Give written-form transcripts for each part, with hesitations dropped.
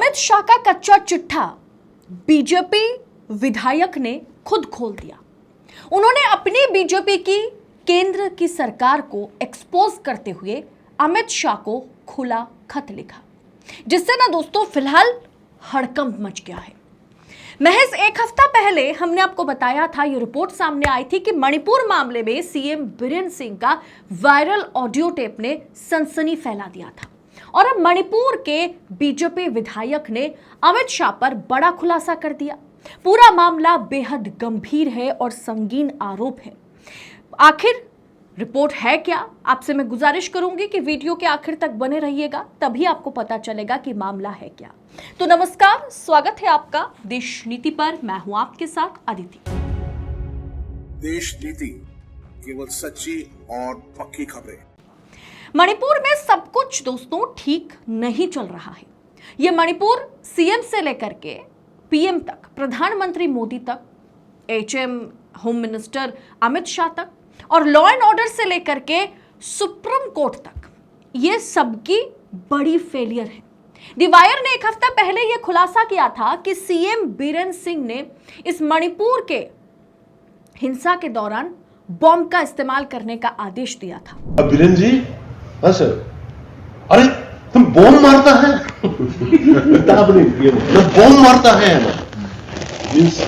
अमित शाह का कच्चा चिट्ठा बीजेपी विधायक ने खुद खोल दिया। उन्होंने अपनी बीजेपी की केंद्र की सरकार को एक्सपोज करते हुए अमित शाह को खुला खत लिखा, जिससे ना दोस्तों फिलहाल हड़कंप मच गया है। महज एक हफ्ता पहले हमने आपको बताया था, ये रिपोर्ट सामने आई थी कि मणिपुर मामले में सीएम बीरेन सिंह का वायरल ऑडियो टेप ने सनसनी फैला दिया था। और अब मणिपुर के बीजेपी विधायक ने अमित शाह पर बड़ा खुलासा कर दिया। पूरा मामला बेहद गंभीर है और संगीन आरोप है। आखिर रिपोर्ट है क्या? आपसे मैं गुजारिश करूंगी कि वीडियो के आखिर तक बने रहिएगा, तभी आपको पता चलेगा कि मामला है क्या। तो नमस्कार, स्वागत है आपका देश नीति पर। मैं हूं आपके साथ अदिति। देश नीति, केवल सच्ची और पक्की खबरें। मणिपुर में सब कुछ दोस्तों ठीक नहीं चल रहा है। ये मणिपुर सीएम से लेकर के पीएम तक, प्रधानमंत्री मोदी तक, HM home minister Amit Shah तक और लॉ एंड ऑर्डर से लेकर के सुप्रीम कोर्ट तक, ये सबकी बड़ी फेलियर है। दी वायर ने एक हफ्ता पहले यह खुलासा किया था कि सीएम बीरेन सिंह ने इस मणिपुर के हिंसा के दौरान बॉम्ब का इस्तेमाल करने का आदेश दिया था। बीरेन जी, हाँ सर, अरे तुम बॉम्ब मारता है बॉम्ब मारता है ना, मींस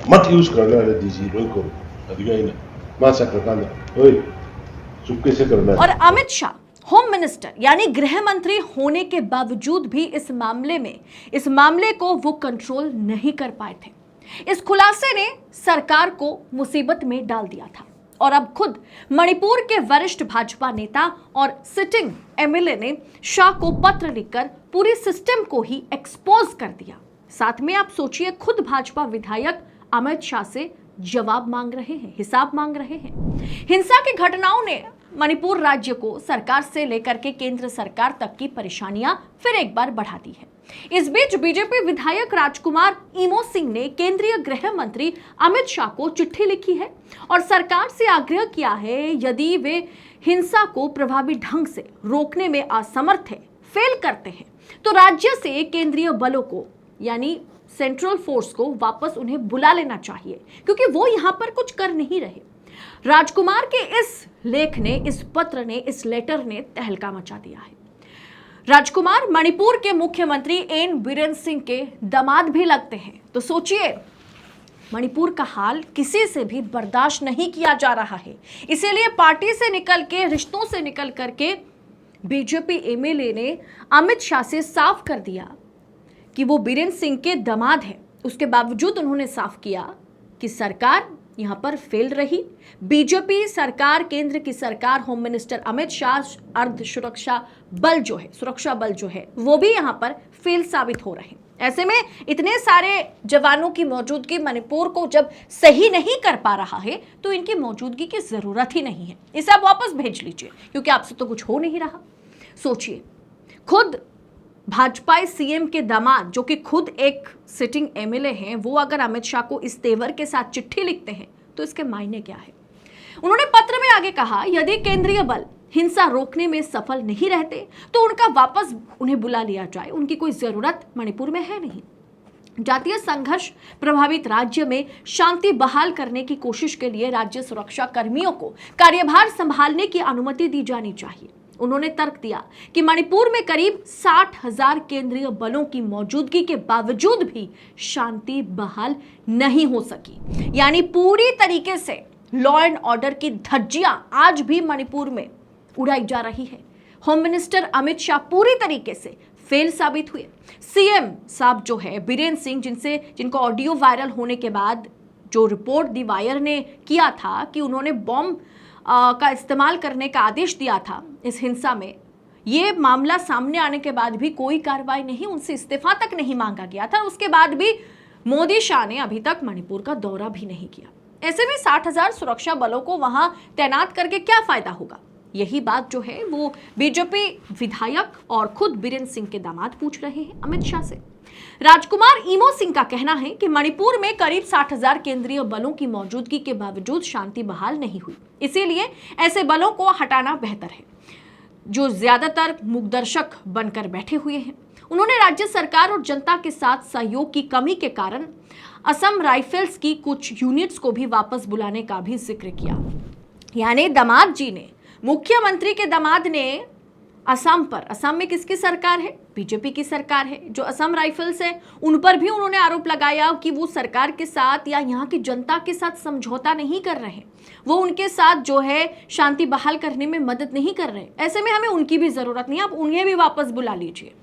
मत यूज करना है दीजिए, रोको अधिका ही ना मासा करना, ओए चुपके से करना। और अमित शाह होम मिनिस्टर यानी गृह मंत्री होने के बावजूद भी इस मामले को वो कंट्रोल नहीं कर पाए थे। इस खुलासे ने सरकार को मुसीबत में डाल दिया था और अब खुद मणिपुर के वरिष्ठ भाजपा नेता और सिटिंग एमएलए ने शाह को पत्र लिखकर पूरी सिस्टम को ही एक्सपोज कर दिया। साथ में आप सोचिए, खुद भाजपा विधायक अमित शाह से जवाब मांग रहे हैं, हिसाब मांग रहे हैं। हिंसा की घटनाओं ने मणिपुर राज्य को सरकार से लेकर के केंद्र सरकार तक की परेशानियां फिर एक बार बढ़ा दी है। इस बीच बीजेपी विधायक राजकुमार इमो सिंह ने केंद्रीय गृह मंत्री अमित शाह को चिट्ठी लिखी है और सरकार से आग्रह किया है, यदि वे हिंसा को प्रभावी ढंग से रोकने में असमर्थ है, फेल करते हैं, तो राज्य से केंद्रीय बलों को यानी सेंट्रल फोर्स को वापस उन्हें बुला लेना चाहिए, क्योंकि वो यहां पर कुछ कर नहीं रहे। राजकुमार के इस लेख ने, इस पत्र ने, इस लेटर ने तहलका मचा दिया है। राजकुमार मणिपुर के मुख्यमंत्री एन बीरेन सिंह के दामाद भी लगते हैं, तो सोचिए, मणिपुर का हाल किसी से भी बर्दाश्त नहीं किया जा रहा है। इसीलिए पार्टी से निकल के, रिश्तों से निकल करके बीजेपी एमएलए ने अमित शाह से साफ कर दिया कि वो बीरेन सिंह के दामाद है। उसके बावजूद उन्होंने साफ किया कि सरकार यहां पर फेल रही। बीजेपी सरकार, केंद्र की सरकार, होम मिनिस्टर अमित शाह, अर्ध सुरक्षा बल जो है वो भी यहां पर फेल साबित हो रहे हैं। ऐसे में इतने सारे जवानों की मौजूदगी मणिपुर को जब सही नहीं कर पा रहा है, तो इनकी मौजूदगी की जरूरत ही नहीं है। इसे आप वापस भेज लीजिए, क्योंकि आपसे तो कुछ हो नहीं रहा। सोचिए, खुद भाजपा सीएम के दामाद, जो कि खुद एक सिटिंग एमएलए हैं, वो अगर अमित शाह को इस तेवर के साथ चिट्ठी लिखते हैं, तो इसके मायने क्या है? उन्होंने पत्र में आगे कहा, यदि केंद्रीय बल हिंसा रोकने में सफल नहीं रहते, तो उनका वापस उन्हें बुला लिया जाए। उनकी कोई जरूरत मणिपुर में है नहीं। जातीय संघर्ष प्रभावित राज्य में शांति बहाल करने की कोशिश के लिए राज्य सुरक्षा कर्मियों को कार्यभार संभालने की अनुमति दी जानी चाहिए। उन्होंने तर्क दिया कि मणिपुर में करीब 60,000 केंद्रीय बलों की मौजूदगी के बावजूद भी शांति बहाल नहीं हो सकी, यानी पूरी तरीके से लॉ एंड ऑर्डर की धज्जियां आज भी मणिपुर में उड़ाई जा रही है। होम मिनिस्टर अमित शाह पूरी तरीके से फेल साबित हुए। सीएम साहब जो है बीरेन सिंह, जिनको ऑडियो वायरल होने के बाद जो रिपोर्ट दी वायर ने किया था कि उन्होंने बॉम्ब का इस्तेमाल करने का आदेश दिया था इस हिंसा में, ये मामला सामने आने के बाद भी कोई कार्रवाई नहीं, उनसे इस्तीफा तक नहीं मांगा गया था। उसके बाद भी मोदी शाह ने अभी तक मणिपुर का दौरा भी नहीं किया। ऐसे में 60,000 सुरक्षा बलों को वहां तैनात करके क्या फायदा होगा? यही बात जो है वो बीजेपी विधायक और खुद बीरेन सिंह के दामाद पूछ रहे हैं अमित शाह से। राजकुमार इमो सिंह का कहना है कि मणिपुर में करीब 60,000 केंद्रीय बलों की मौजूदगी के बावजूद शांति बहाल नहीं हुई। इसीलिए ऐसे बलों को हटाना बेहतर है, जो ज्यादातर मूकदर्शक बनकर बैठे हुए हैं। उन्होंने राज्य सरकार और जनता के साथ सहयोग की कमी के कारण असम राइफल्स की कुछ यूनिट्स को भी वापस बुलाने का भी जिक्र किया। यानी दामाद जी ने, मुख्यमंत्री के दामाद ने असम में किसकी सरकार है? बीजेपी की सरकार है। जो असम राइफल्स है उन पर भी उन्होंने आरोप लगाया कि वो सरकार के साथ या यहाँ की जनता के साथ समझौता नहीं कर रहे, वो उनके साथ जो है शांति बहाल करने में मदद नहीं कर रहे। ऐसे में हमें उनकी भी जरूरत नहीं, आप उन्हें भी वापस बुला लीजिए।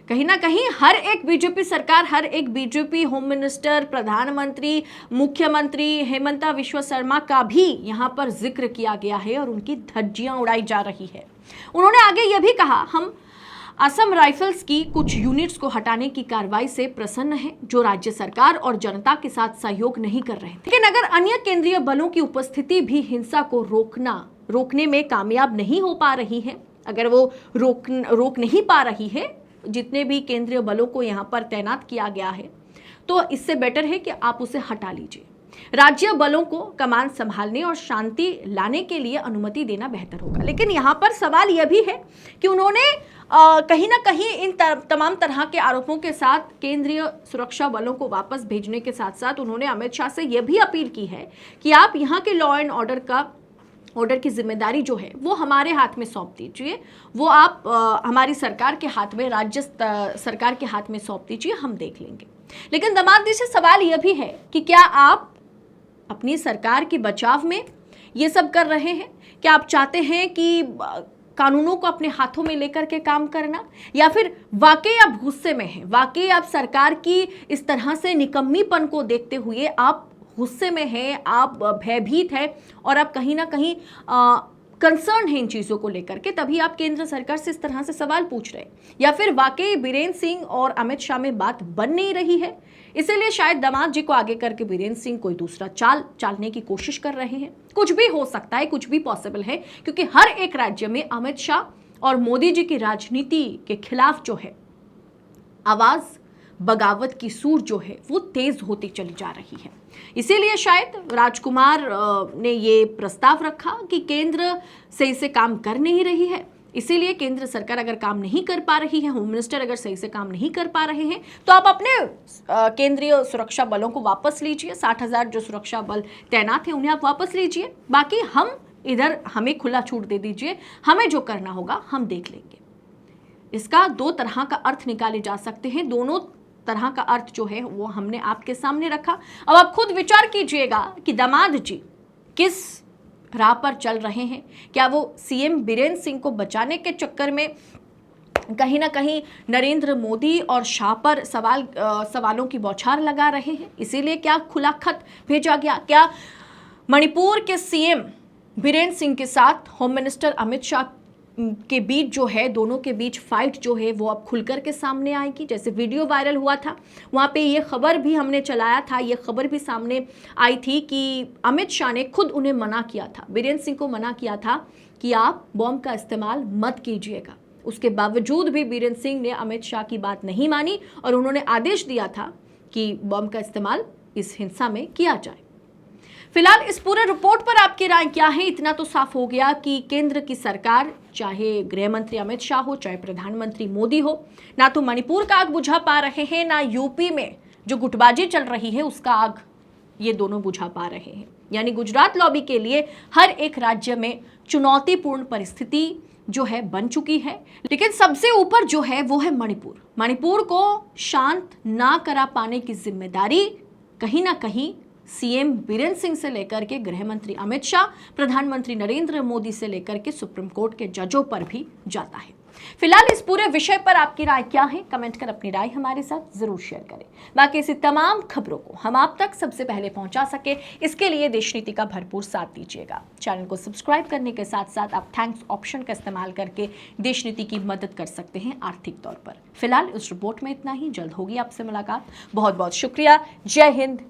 कहीं ना कहीं हर एक बीजेपी सरकार, हर एक बीजेपी होम मिनिस्टर, प्रधानमंत्री, मुख्यमंत्री हेमंता विश्व शर्मा का भी यहाँ पर जिक्र किया गया है और उनकी धज्जियां उड़ाई जा रही है। उन्होंने आगे यह भी कहा, हम असम राइफल्स की कुछ यूनिट्स को हटाने की कार्रवाई से प्रसन्न हैं, जो राज्य सरकार और जनता के साथ सहयोग नहीं कर रहे। लेकिन अगर अन्य केंद्रीय बलों की उपस्थिति भी हिंसा को रोकने में कामयाब नहीं हो पा रही है, अगर वो रोक नहीं पा रही है, जितने भी केंद्रीय बलों को यहाँ पर तैनात किया गया है, तो इससे बेटर है कि आप उसे हटा लीजिए। राज्य बलों को कमान संभालने और शांति लाने के लिए अनुमति देना बेहतर होगा। लेकिन यहाँ पर सवाल यह भी है कि उन्होंने कहीं ना कहीं इन तमाम तरह के आरोपों के साथ केंद्रीय सुरक्षा बलों को वापस भेजने के साथ साथ उन्होंने अमित शाह से यह भी अपील की है कि आप यहाँ के लॉ एंड ऑर्डर की जिम्मेदारी जो है वो हमारे हाथ में सौंप दीजिए, वो आप हमारी सरकार के हाथ में, राज्य सरकार के हाथ में सौंप दीजिए, हम देख लेंगे। लेकिन दामाद जी से सवाल यह भी है कि क्या आप अपनी सरकार के बचाव में ये सब कर रहे हैं? क्या आप चाहते हैं कि कानूनों को अपने हाथों में लेकर के काम करना, या फिर वाकई आप गुस्से में हैं, वाकई आप सरकार की इस तरह से निकम्मीपन को देखते हुए आप गुस्से में हैं, आप भयभीत हैं और आप कहीं ना कहीं कंसर्न हैं इन चीज़ों को लेकर के, तभी आप केंद्र सरकार से इस तरह से सवाल पूछ रहे हैं? या फिर वाकई बीरेन्द्र सिंह और अमित शाह में बात बन नहीं रही है, इसीलिए शायद दामाद जी को आगे करके बीरेन्द्र सिंह कोई दूसरा चालने की कोशिश कर रहे हैं? कुछ भी हो सकता है, कुछ भी पॉसिबल है, क्योंकि हर एक राज्य में अमित शाह और मोदी जी की राजनीति के खिलाफ जो है आवाज, बगावत की सूर जो है वो तेज होती चली जा रही है। इसीलिए शायद राजकुमार ने ये प्रस्ताव रखा कि केंद्र से इसे काम कर नहीं रही है, इसीलिए केंद्र सरकार अगर काम नहीं कर पा रही है, होम मिनिस्टर अगर सही से काम नहीं कर पा रहे हैं, तो आप अपने केंद्रीय सुरक्षा बलों को वापस लीजिए। 60,000 जो सुरक्षा बल तैनात हैं उन्हें आप वापस लीजिए, बाकी हम इधर हमें खुला छूट दे दीजिए, हमें जो करना होगा हम देख लेंगे। इसका दो तरह का अर्थ निकाले जा सकते हैं, दोनों तरह का अर्थ जो है वो हमने आपके सामने रखा। अब आप खुद विचार कीजिएगा कि दामाद जी किस राह पर चल रहे हैं। क्या वो सीएम बीरेन्द्र सिंह को बचाने के चक्कर में कहीं ना कहीं नरेंद्र मोदी और शाह पर सवालों की बौछार लगा रहे हैं, इसीलिए क्या खुला खत भेजा गया? क्या मणिपुर के सीएम बीरेन्द्र सिंह के साथ होम मिनिस्टर अमित शाह के बीच जो है, दोनों के बीच फाइट जो है वो अब खुलकर के सामने आएगी? जैसे वीडियो वायरल हुआ था, वहाँ पे ये खबर भी हमने चलाया था, ये खबर भी सामने आई थी कि अमित शाह ने खुद उन्हें मना किया था, बीरेन्द्र सिंह को मना किया था कि आप बॉम्ब का इस्तेमाल मत कीजिएगा। उसके बावजूद भी बीरेन्द्र सिंह ने अमित शाह की बात नहीं मानी और उन्होंने आदेश दिया था कि बॉम्ब का इस्तेमाल इस हिंसा में किया जाए। फिलहाल इस पूरे रिपोर्ट पर आपकी राय क्या है? इतना तो साफ हो गया कि केंद्र की सरकार, चाहे गृह मंत्री अमित शाह हो, चाहे प्रधानमंत्री मोदी हो, ना तो मणिपुर का आग बुझा पा रहे हैं, ना यूपी में जो गुटबाजी चल रही है उसका आग ये दोनों बुझा पा रहे हैं। यानी गुजरात लॉबी के लिए हर एक राज्य में चुनौतीपूर्ण परिस्थिति जो है बन चुकी है। लेकिन सबसे ऊपर जो है वो है मणिपुर को शांत ना करा पाने की जिम्मेदारी कहीं ना कहीं सीएम बीरेन्द्र सिंह से लेकर के गृह मंत्री अमित शाह, प्रधानमंत्री नरेंद्र मोदी से लेकर के सुप्रीम कोर्ट के जजों पर भी जाता है। फिलहाल इस पूरे विषय पर आपकी राय क्या है? कमेंट कर अपनी राय हमारे साथ जरूर शेयर करें। बाकी ऐसी तमाम खबरों को हम आप तक सबसे पहले पहुंचा सके, इसके लिए देश नीति का भरपूर साथ दीजिएगा। चैनल को सब्सक्राइब करने के साथ साथ आप थैंक्स ऑप्शन का इस्तेमाल करके देश नीति की मदद कर सकते हैं आर्थिक तौर पर। फिलहाल इस रिपोर्ट में इतना ही, जल्द होगी आपसे मुलाकात। बहुत बहुत शुक्रिया। जय हिंद,